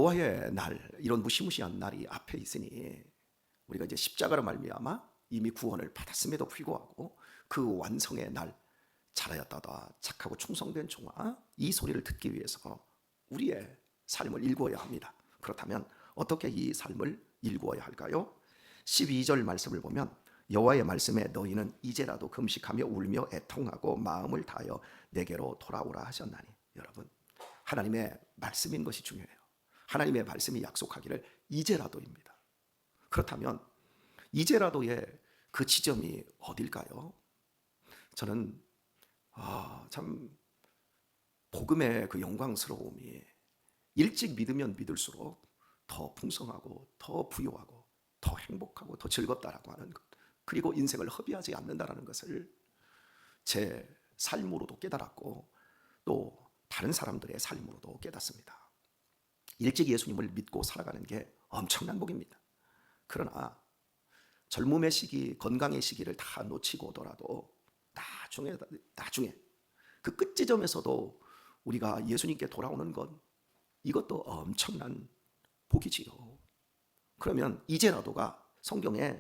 여호와의 날, 이런 무시무시한 날이 앞에 있으니 우리가 이제 십자가로 말미암아 이미 구원을 받았음에도 불구하고 그 완성의 날, 잘하였다다 착하고 충성된 종아, 이 소리를 듣기 위해서 우리의 삶을 일구어야 합니다. 그렇다면 어떻게 이 삶을 일구어야 할까요? 12절 말씀을 보면 여호와의 말씀에 너희는 이제라도 금식하며 울며 애통하고 마음을 다하여 내게로 돌아오라 하셨나니. 여러분, 하나님의 말씀인 것이 중요해요. 하나님의 말씀이 약속하기를 이제라도입니다. 그렇다면 이제라도의 그 지점이 어딜까요? 저는 참 복음의 그 영광스러움이 일찍 믿으면 믿을수록 더 풍성하고 더 부유하고 더 행복하고 더 즐겁다라고 하는 것, 그리고 인생을 허비하지 않는다라는 것을 제 삶으로도 깨달았고 또 다른 사람들의 삶으로도 깨닫습니다. 일찍 예수님을 믿고 살아가는 게 엄청난 복입니다. 그러나 젊음의 시기, 건강의 시기를 다 놓치고 오더라도 나중에 그 끝지점에서도 우리가 예수님께 돌아오는 것, 이것도 엄청난 복이지요. 그러면 이제라도가 성경에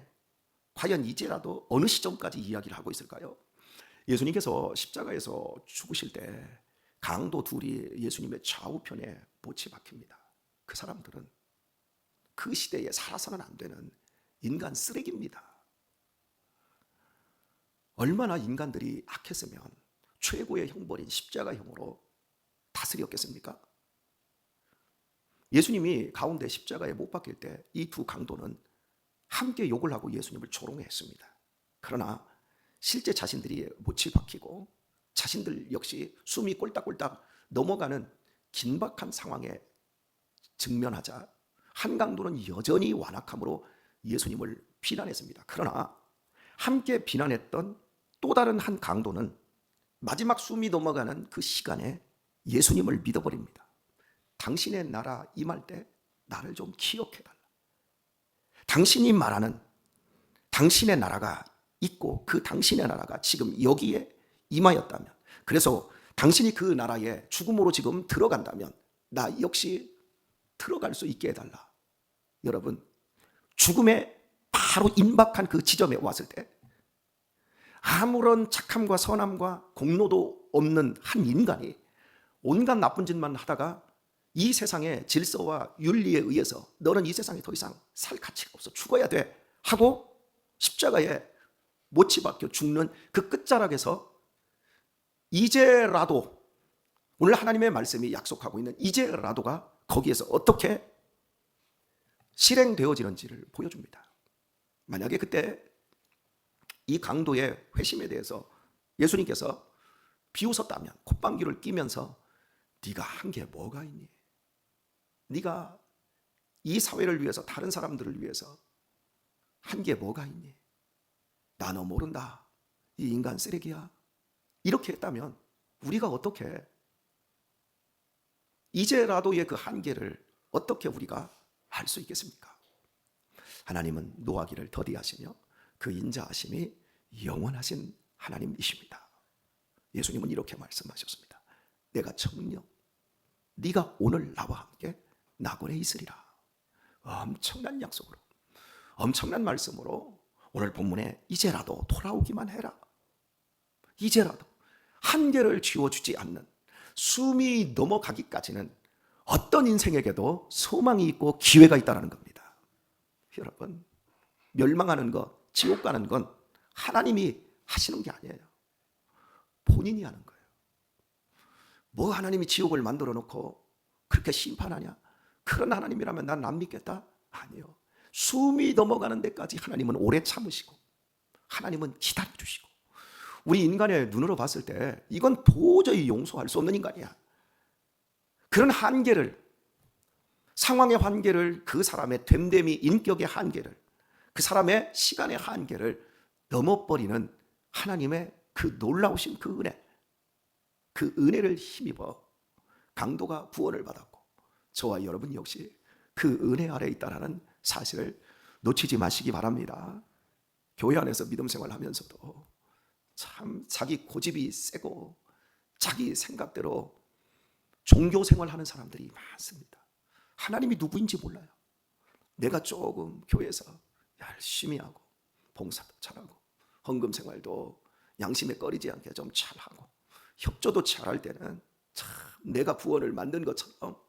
과연 이제라도 어느 시점까지 이야기를 하고 있을까요? 예수님께서 십자가에서 죽으실 때 강도 둘이 예수님의 좌우편에 못이 박힙니다. 그 사람들은 그 시대에 살아서는 안 되는 인간 쓰레기입니다. 얼마나 인간들이 악했으면 최고의 형벌인 십자가형으로 다스렸겠습니까? 예수님이 가운데 십자가에 못 박힐 때 이 두 강도는 함께 욕을 하고 예수님을 조롱했습니다. 그러나 실제 자신들이 못이 박히고 자신들 역시 숨이 꼴딱꼴딱 넘어가는 긴박한 상황에 직면하자 한 강도는 여전히 완악함으로 예수님을 비난했습니다. 그러나 함께 비난했던 또 다른 한 강도는 마지막 숨이 넘어가는 그 시간에 예수님을 믿어버립니다. 당신의 나라 임할 때 나를 좀 기억해달라. 당신이 말하는 당신의 나라가 있고 그 당신의 나라가 지금 여기에 임하였다면, 그래서 당신이 그 나라에 죽음으로 지금 들어간다면 나 역시 들어갈 수 있게 해달라. 여러분, 죽음에 바로 임박한 그 지점에 왔을 때 아무런 착함과 선함과 공로도 없는 한 인간이 온갖 나쁜 짓만 하다가 이 세상의 질서와 윤리에 의해서 너는 이 세상에 더 이상 살 가치가 없어, 죽어야 돼 하고 십자가에 못이 박혀 죽는 그 끝자락에서 이제라도, 오늘 하나님의 말씀이 약속하고 있는 이제라도가 거기에서 어떻게 실행되어지는지를 보여줍니다. 만약에 그때 이 강도의 회심에 대해서 예수님께서 비웃었다면, 콧방귀를 끼면서 네가 한 게 뭐가 있니? 네가 이 사회를 위해서, 다른 사람들을 위해서 한 게 뭐가 있니? 나 너 모른다, 이 인간 쓰레기야, 이렇게 했다면 우리가 어떻게 이제라도의 그 한계를 어떻게 우리가 알 수 있겠습니까? 하나님은 노하기를 더디하시며 그 인자하심이 영원하신 하나님이십니다. 예수님은 이렇게 말씀하셨습니다. 내가 청령 네가 오늘 나와 함께 낙원에 있으리라. 엄청난 약속으로, 엄청난 말씀으로 오늘 본문에 이제라도 돌아오기만 해라. 이제라도 한계를 지워주지 않는, 숨이 넘어가기까지는 어떤 인생에게도 소망이 있고 기회가 있다는 겁니다. 여러분, 멸망하는 것, 지옥 가는 건 하나님이 하시는 게 아니에요. 본인이 하는 거예요. 뭐 하나님이 지옥을 만들어 놓고 그렇게 심판하냐? 그런 하나님이라면 난 안 믿겠다? 아니요. 숨이 넘어가는 데까지 하나님은 오래 참으시고 하나님은 기다려주시고, 우리 인간의 눈으로 봤을 때 이건 도저히 용서할 수 없는 인간이야. 그런 한계를, 상황의 한계를, 그 사람의 됨됨이 인격의 한계를, 그 사람의 시간의 한계를 넘어버리는 하나님의 그 놀라우신 그 은혜, 그 은혜를 힘입어 강도가 구원을 받았고 저와 여러분 역시 그 은혜 아래에 있다는 사실을 놓치지 마시기 바랍니다. 교회 안에서 믿음 생활하면서도 참 자기 고집이 세고 자기 생각대로 종교 생활하는 사람들이 많습니다. 하나님이 누구인지 몰라요. 내가 조금 교회에서 열심히 하고 봉사도 잘하고 헌금 생활도 양심에 꺼리지 않게 좀 잘하고 협조도 잘할 때는 참 내가 구원을 만든 것처럼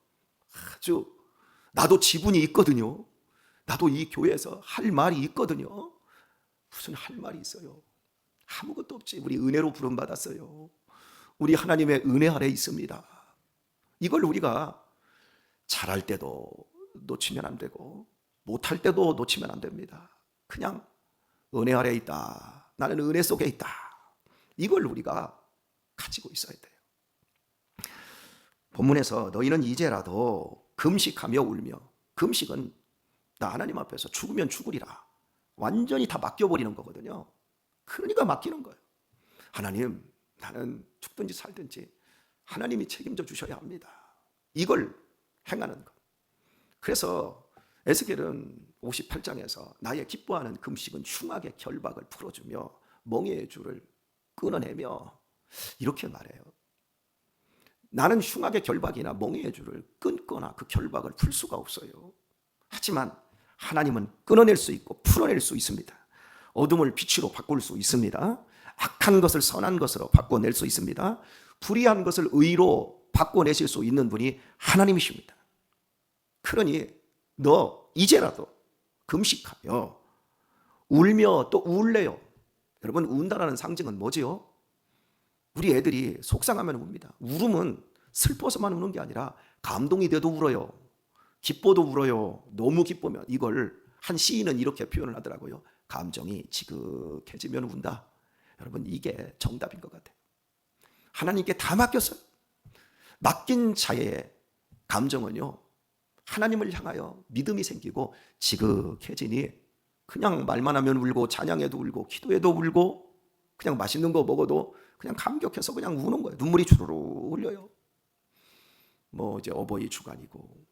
아주 나도 지분이 있거든요. 나도 이 교회에서 할 말이 있거든요. 무슨 할 말이 있어요? 아무것도 없지. 우리 은혜로 부름받았어요. 우리 하나님의 은혜 아래 있습니다. 이걸 우리가 잘할 때도 놓치면 안 되고 못할 때도 놓치면 안 됩니다. 그냥 은혜 아래 있다. 나는 은혜 속에 있다. 이걸 우리가 가지고 있어야 돼요. 본문에서 너희는 이제라도 금식하며 울며, 금식은 나 하나님 앞에서 죽으면 죽으리라 완전히 다 맡겨버리는 거거든요. 그러니까 맡기는 거예요. 하나님, 나는 죽든지 살든지 하나님이 책임져 주셔야 합니다. 이걸 행하는 것. 그래서 에스겔은 58장에서 나의 기뻐하는 금식은 흉악의 결박을 풀어주며 멍에의 줄을 끊어내며 이렇게 말해요. 나는 흉악의 결박이나 멍에의 줄을 끊거나 그 결박을 풀 수가 없어요. 하지만 하나님은 끊어낼 수 있고 풀어낼 수 있습니다. 어둠을 빛으로 바꿀 수 있습니다. 악한 것을 선한 것으로 바꿔낼 수 있습니다. 불의한 것을 의로 바꿔내실 수 있는 분이 하나님이십니다. 그러니 너 이제라도 금식하여 울며 또 울래요. 여러분, 운다라는 상징은 뭐지요? 우리 애들이 속상하면 웁니다. 울음은 슬퍼서만 우는 게 아니라 감동이 돼도 울어요. 기뻐도 울어요. 너무 기쁘면. 이걸 한 시인은 이렇게 표현을 하더라고요. 감정이 지극해지면 운다. 여러분, 이게 정답인 것 같아요. 하나님께 다 맡겼어요. 맡긴 자의 감정은요, 하나님을 향하여 믿음이 생기고 지극해지니 그냥 말만 하면 울고 찬양해도 울고 기도해도 울고 그냥 맛있는 거 먹어도 그냥 감격해서 그냥 우는 거예요. 눈물이 주르르 흘려요. 뭐 이제 어버이 주간이고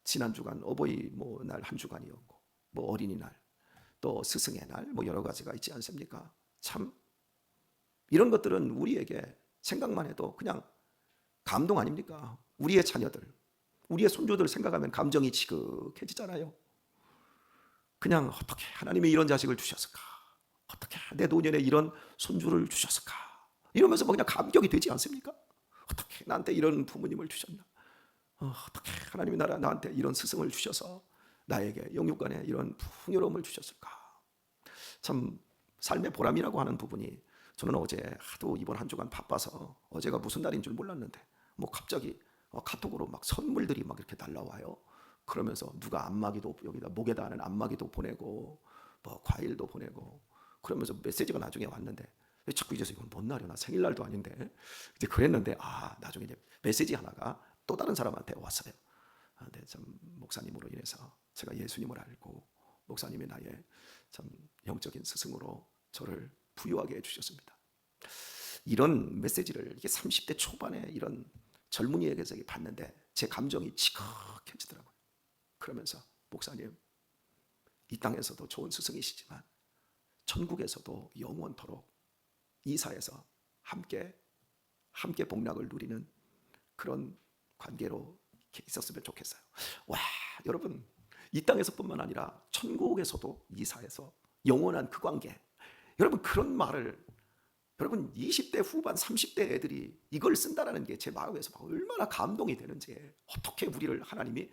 지난 주간 어버이 뭐 날 한 주간이었고 뭐 어린이날 또 스승의 날 뭐 여러 가지가 있지 않습니까? 참 이런 것들은 우리에게 생각만 해도 그냥 감동 아닙니까? 우리의 자녀들, 우리의 손주들 생각하면 감정이 지극해지잖아요. 그냥 어떻게 하나님이 이런 자식을 주셨을까? 어떻게 내 노년에 이런 손주를 주셨을까? 이러면서 뭐 그냥 감격이 되지 않습니까? 어떻게 나한테 이런 부모님을 주셨나? 어떻게 하나님이 나한테 이런 스승을 주셔서 나에게 영육간에 이런 풍요로움을 주셨을까? 참 삶의 보람이라고 하는 부분이 저는 어제 하도 이번 한 주간 바빠서 어제가 무슨 날인 줄 몰랐는데 뭐 갑자기 카톡으로 막 선물들이 막 이렇게 날라와요. 그러면서 누가 안마기도 여기다 목에다 하는 안마기도 보내고 뭐 과일도 보내고 그러면서 메시지가 나중에 왔는데 자꾸 이제서 이건 뭔 날이야? 나 생일날도 아닌데 이제 그랬는데 나중에 이제 메시지 하나가 또 다른 사람한테 왔어요. 근데 참 목사님으로 인해서 제가 예수님을 알고 목사님이 나의 참 영적인 스승으로 저를 부유하게 해주셨습니다. 이런 메시지를 이게 30대 초반에 이런 젊은이에게서 봤는데 제 감정이 지극해지더라고요. 그러면서 목사님, 이 땅에서도 좋은 스승이시지만 천국에서도 영원토록 이사에서 함께 복락을 누리는 그런 관계로 있었으면 좋겠어요. 와, 여러분, 이 땅에서뿐만 아니라 천국에서도 이사에서 영원한 그 관계. 여러분, 그런 말을 여러분 20대 후반 30대 애들이 이걸 쓴다는 게 제 마음에서 얼마나 감동이 되는지, 어떻게 우리를 하나님이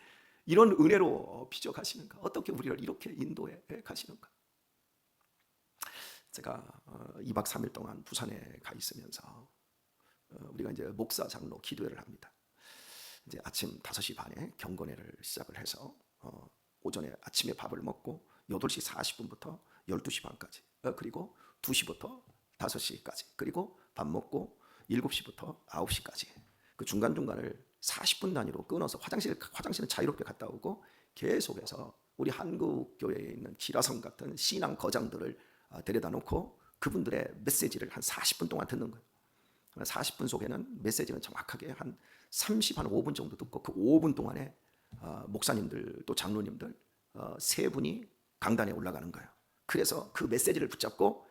이런 은혜로 빚어 가시는가, 어떻게 우리를 이렇게 인도해 가시는가. 제가 2박 3일 동안 부산에 가 있으면서 우리가 이제 목사 장로 기도회를 합니다. 이제 아침 5시 반에 경건회를 시작을 해서 오전에 아침에 밥을 먹고 8시 40분부터 12시 반까지, 그리고 2시부터 5시까지, 그리고 밥 먹고 7시부터 9시까지 그 중간중간을 40분 단위로 끊어서 화장실은 자유롭게 갔다 오고 계속해서 우리 한국 교회에 있는 기라성 같은 신앙 거장들을 데려다 놓고 그분들의 메시지를 한 40분 동안 듣는 거예요. 40분 속에는 메시지는 정확하게 한 5분 정도 듣고 그 5분 동안에 목사님들 또 장로님들 3분이 강단에 올라가는 거예요. 그래서 그 메시지를 붙잡고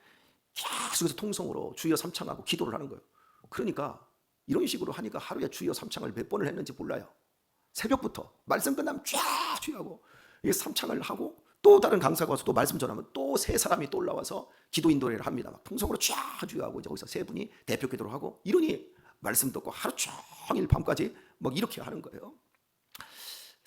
계속해서 통성으로 주여 삼창하고 기도를 하는 거예요. 그러니까 이런 식으로 하니까 하루에 주여 삼창을 몇 번을 했는지 몰라요. 새벽부터 말씀 끝나면 쫙 주의하고 이게 삼창을 하고 또 다른 강사가 와서 또 말씀 전하면 또 세 사람이 또 올라와서 기도 인도를 합니다. 막 통성으로 쫙 주의하고 이제 거기서 세 분이 대표 기도를 하고 이러니 말씀 듣고 하루 종일 밤까지 막 이렇게 하는 거예요.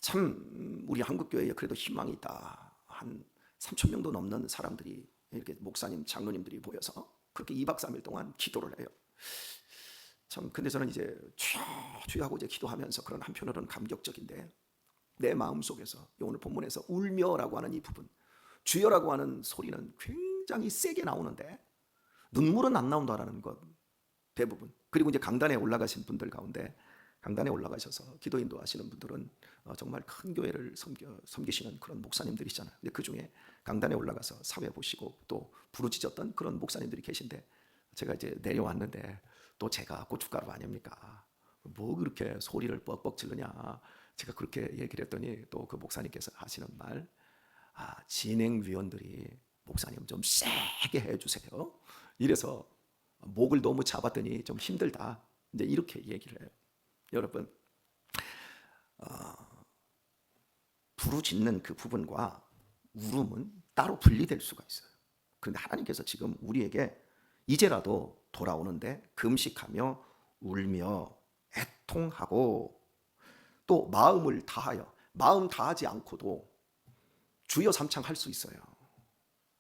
참 우리 한국교회에 그래도 희망이 있다. 한 3천 명도 넘는 사람들이 이렇게 목사님, 장로님들이 모여서 그렇게 2박 3일 동안 기도를 해요. 참 근데 저는 이제 주여하고 이제 기도하면서 그런 한편으로는 감격적인데 내 마음속에서 오늘 본문에서 울며라고 하는 이 부분, 주여라고 하는 소리는 굉장히 세게 나오는데 눈물은 안 나온다라는 것 대부분. 그리고 이제 강단에 올라가신 분들 가운데 강단에 올라가셔서 기도 인도하시는 분들은 정말 큰 교회를 섬기시는 그런 목사님들이잖아요. 근데 그 중에 강단에 올라가서 사회 보시고 또 부르짖었던 그런 목사님들이 계신데 제가 이제 내려왔는데 또 제가 고춧가루 아닙니까? 뭐 그렇게 소리를 뻑뻑 지르냐? 제가 그렇게 얘기를 했더니 또 그 목사님께서 하시는 말, 진행위원들이 목사님 좀 세게 해주세요. 이래서 목을 너무 잡았더니 좀 힘들다. 이제 이렇게 얘기를 해요. 여러분, 부르짖는 그 부분과 울음은 따로 분리될 수가 있어요. 그런데 하나님께서 지금 우리에게 이제라도 돌아오는데 금식하며 울며 애통하고 또 마음을 다하여, 마음 다하지 않고도 주여 삼창할 수 있어요.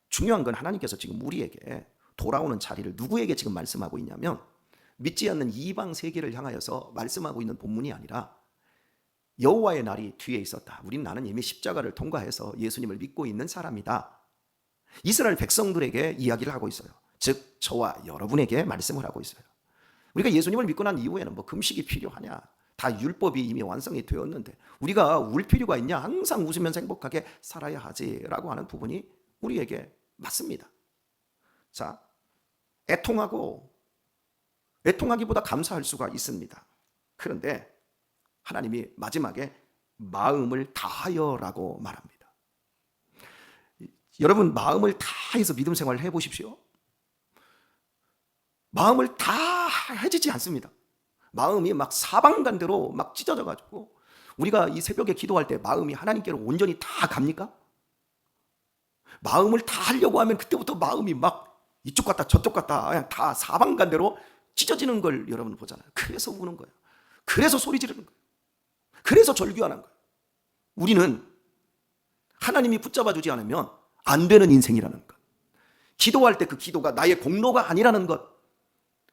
중요한 건 하나님께서 지금 우리에게 돌아오는 자리를 누구에게 지금 말씀하고 있냐면 믿지 않는 이방 세계를 향하여서 말씀하고 있는 본문이 아니라 여호와의 날이 뒤에 있었다. 나는 이미 십자가를 통과해서 예수님을 믿고 있는 사람이다. 이스라엘 백성들에게 이야기를 하고 있어요. 즉 저와 여러분에게 말씀을 하고 있어요. 우리가 예수님을 믿고 난 이후에는 뭐 금식이 필요하냐? 다 율법이 이미 완성이 되었는데 우리가 울 필요가 있냐? 항상 웃으면서 행복하게 살아야 하지라고 하는 부분이 우리에게 맞습니다. 자, 애통하기보다 감사할 수가 있습니다. 그런데 하나님이 마지막에 마음을 다하여라고 말합니다. 여러분 마음을 다해서 믿음 생활을 해보십시오. 마음을 다 해지지 않습니다. 마음이 막 사방간대로 막 찢어져 가지고 우리가 이 새벽에 기도할 때 마음이 하나님께로 온전히 다 갑니까? 마음을 다 하려고 하면 그때부터 마음이 막 이쪽 갔다 저쪽 갔다 그냥 다 사방간대로 찢어지는 걸 여러분 보잖아요. 그래서 우는 거예요. 그래서 소리 지르는 거예요. 그래서 절규하는 거예요. 우리는 하나님이 붙잡아 주지 않으면 안 되는 인생이라는 것. 기도할 때 그 기도가 나의 공로가 아니라는 것.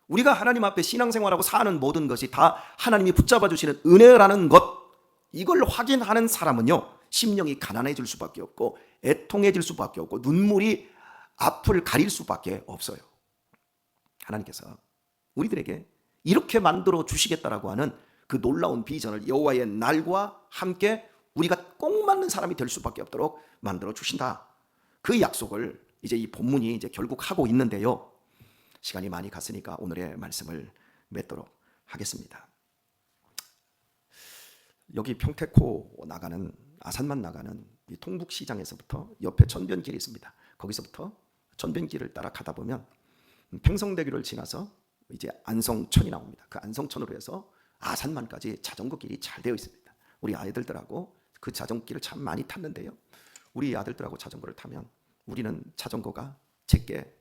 우리가 하나님 앞에 신앙생활하고 사는 모든 것이 다 하나님이 붙잡아 주시는 은혜라는 것. 이걸 확인하는 사람은요, 심령이 가난해질 수밖에 없고 애통해질 수밖에 없고 눈물이 앞을 가릴 수밖에 없어요. 하나님께서 우리들에게 이렇게 만들어 주시겠다라고 하는 그 놀라운 비전을 여호와의 날과 함께 우리가 꼭 맞는 사람이 될 수밖에 없도록 만들어 주신다. 그 약속을 이제 이 본문이 이제 결국 하고 있는데요. 시간이 많이 갔으니까 오늘의 말씀을 맺도록 하겠습니다. 여기 평택호 나가는 아산만 나가는 이 통북시장에서부터 옆에 전변길이 있습니다. 거기서부터 전변길을 따라 가다 보면 팽성대교를 지나서 이제 안성천이 나옵니다. 그 안성천으로 해서 아산만까지 자전거 길이 잘 되어 있습니다. 우리 아이들하고 그 자전거 길을 참 많이 탔는데요. 우리 아들들하고 자전거를 타면 우리는 자전거가 제게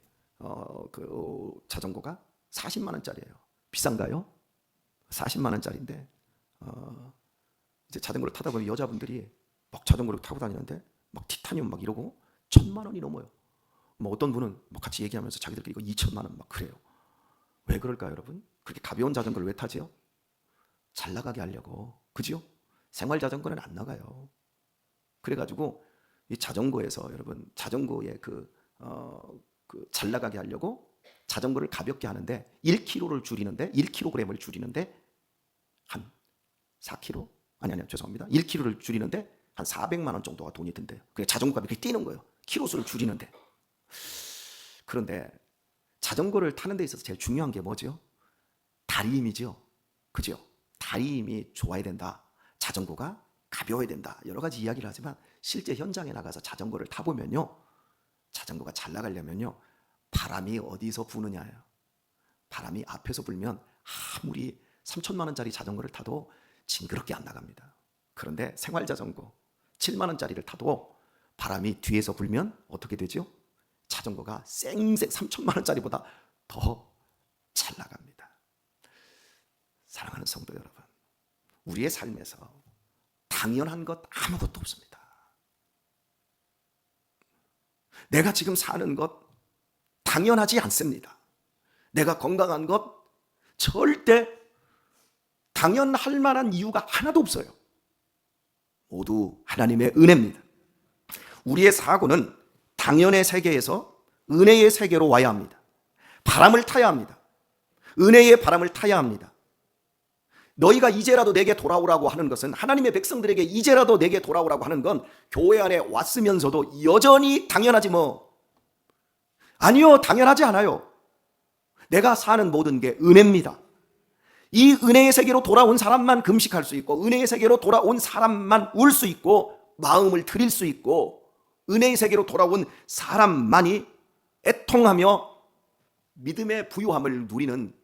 그 자전거가 40만 원짜리예요. 비싼가요? 40만 원짜리인데 이제 자전거를 타다 보면 여자분들이 막 자전거를 타고 다니는데 막 티타늄 막 이러고 1,000만 원이 넘어요. 뭐 어떤 분은 뭐 같이 얘기하면서 자기들끼리 이거 2천만 원 막 그래요. 왜 그럴까요, 여러분? 그렇게 가벼운 자전거를 왜 타지요? 잘 나가게 하려고. 그죠? 생활 자전거는 안 나가요. 그래가지고 이 자전거에서 여러분 자전거의 그 잘 나가게 하려고 자전거를 가볍게 하는데 1kg를 줄이는데 1kg을 줄이는데 한 4kg? 아니요 죄송합니다. 1kg를 줄이는데 한 400만 원 정도가 돈이 든대요. 그게 자전거가 이렇게 뛰는 거예요. 키로수를 줄이는데. 그런데 자전거를 타는 데 있어서 제일 중요한 게 뭐죠? 다리 힘이죠. 그죠? 다리 힘이 좋아야 된다. 자전거가 가벼워야 된다. 여러 가지 이야기를 하지만 실제 현장에 나가서 자전거를 타보면요. 자전거가 잘 나가려면요. 바람이 어디서 부느냐예요. 바람이 앞에서 불면 아무리 3천만 원짜리 자전거를 타도 징그럽게 안 나갑니다. 그런데 생활자전거 7만 원짜리를 타도 바람이 뒤에서 불면 어떻게 되죠? 자전거가 쌩쌩 3천만 원짜리보다 더 잘 나갑니다. 사랑하는 성도 여러분, 우리의 삶에서 당연한 것 아무것도 없습니다. 내가 지금 사는 것 당연하지 않습니다. 내가 건강한 것 절대 당연할 만한 이유가 하나도 없어요. 모두 하나님의 은혜입니다. 우리의 사고는 당연의 세계에서 은혜의 세계로 와야 합니다. 바람을 타야 합니다. 은혜의 바람을 타야 합니다. 너희가 이제라도 내게 돌아오라고 하는 것은, 하나님의 백성들에게 이제라도 내게 돌아오라고 하는 건 교회 안에 왔으면서도 여전히 당연하지 뭐. 아니요, 당연하지 않아요. 내가 사는 모든 게 은혜입니다. 이 은혜의 세계로 돌아온 사람만 금식할 수 있고, 은혜의 세계로 돌아온 사람만 울 수 있고, 마음을 드릴 수 있고, 은혜의 세계로 돌아온 사람만이 애통하며 믿음의 부유함을 누리는,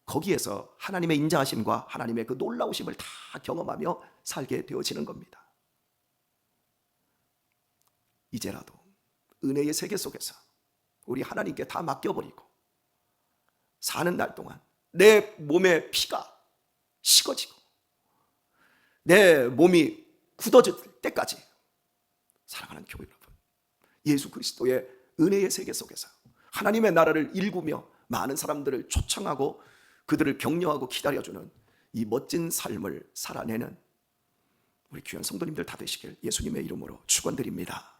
거기에서 하나님의 인자하심과 하나님의 그 놀라우심을 다 경험하며 살게 되어지는 겁니다. 이제라도 은혜의 세계 속에서 우리 하나님께 다 맡겨버리고 사는 날 동안 내 몸의 피가 식어지고 내 몸이 굳어질 때까지, 사랑하는 교회 여러분, 예수 그리스도의 은혜의 세계 속에서 하나님의 나라를 일구며 많은 사람들을 초청하고 그들을 격려하고 기다려주는 이 멋진 삶을 살아내는 우리 귀한 성도님들 다 되시길 예수님의 이름으로 축원드립니다.